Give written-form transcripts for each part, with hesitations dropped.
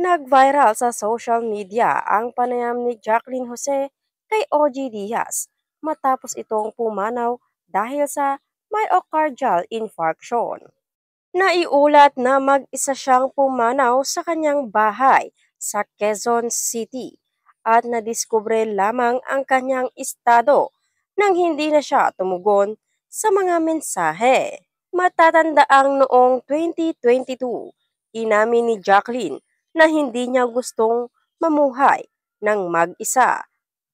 Nag-viral sa social media ang panayam ni Jacqueline Jose kay OG Diaz matapos itong pumanaw dahil sa myocardial infarction. Naiulat na mag-isa siyang pumanaw sa kanyang bahay sa Quezon City at nadiskubre lamang ang kanyang estado nang hindi na siya tumugon sa mga mensahe. Matatandaang noong 2022, inamin ni Jacqueline na hindi niya gustong mamuhay ng mag-isa.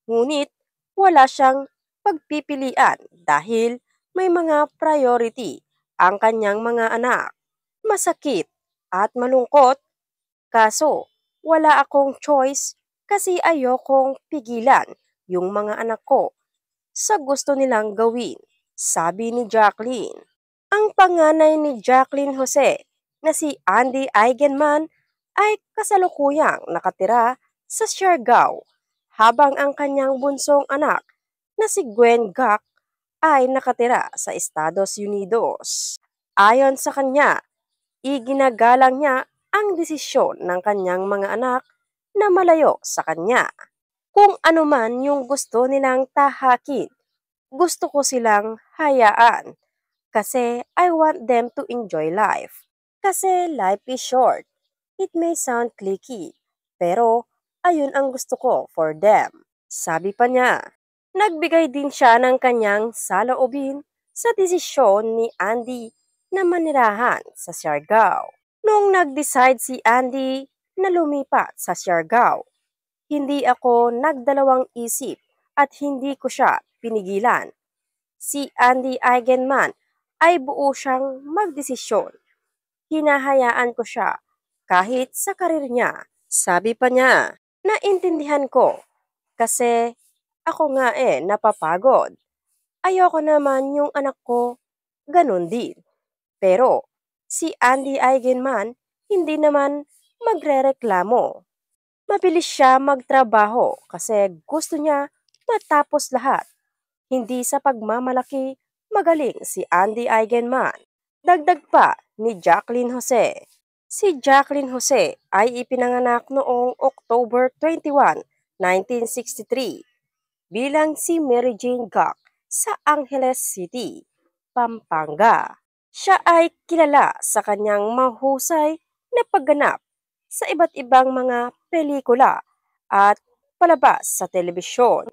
Ngunit wala siyang pagpipilian dahil may mga priority ang kanyang mga anak. Masakit at malungkot, kaso wala akong choice kasi ayokong pigilan yung mga anak ko sa gusto nilang gawin, sabi ni Jacqueline. Ang panganay ni Jacqueline Jose na si Andy Eigenman ay kasalukuyang nakatira sa Siargao habang ang kanyang bunsong anak na si Gwen Gak ay nakatira sa Estados Unidos. Ayon sa kanya, iginagalang niya ang desisyon ng kanyang mga anak na malayo sa kanya. Kung ano man yung gusto nilang tahakin, gusto ko silang hayaan kasi I want them to enjoy life. Kasi life is short. It may sound cliquey, pero ayun ang gusto ko for them. Sabi pa niya, nagbigay din siya ng kanyang saloobin sa desisyon ni Andy na manirahan sa Siargao. Noong nag-decide si Andy na lumipat sa Siargao, hindi ako nagdalawang isip at hindi ko siya pinigilan. Si Andy Eigenman ay buo siyang magdesisyon. Hinahayaan ko siya kahit sa karir niya. Sabi pa niya, naintindihan ko kasi ako nga napapagod. Ayoko naman yung anak ko ganun din. Pero si Andy Eigenman hindi naman magrereklamo. Mabilis siya magtrabaho kasi gusto niya matapos lahat. Hindi sa pagmamalaki, magaling si Andy Eigenman. Dagdag pa ni Jacqueline Jose. Si Jacqueline Jose ay ipinanganak noong October 21, 1963 bilang si Mary Jane Gak sa Angeles City, Pampanga. Siya ay kilala sa kanyang mahusay na pagganap sa iba't ibang mga pelikula at palabas sa telebisyon.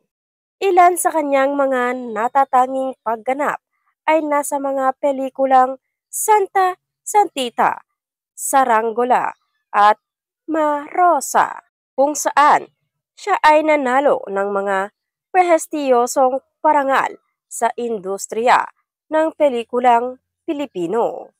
Ilan sa kanyang mga natatanging pagganap ay nasa mga pelikulang Santa Santita, Saranggola at Marosa, kung saan siya ay nanalo ng mga prestiyosong parangal sa industriya ng pelikulang Pilipino.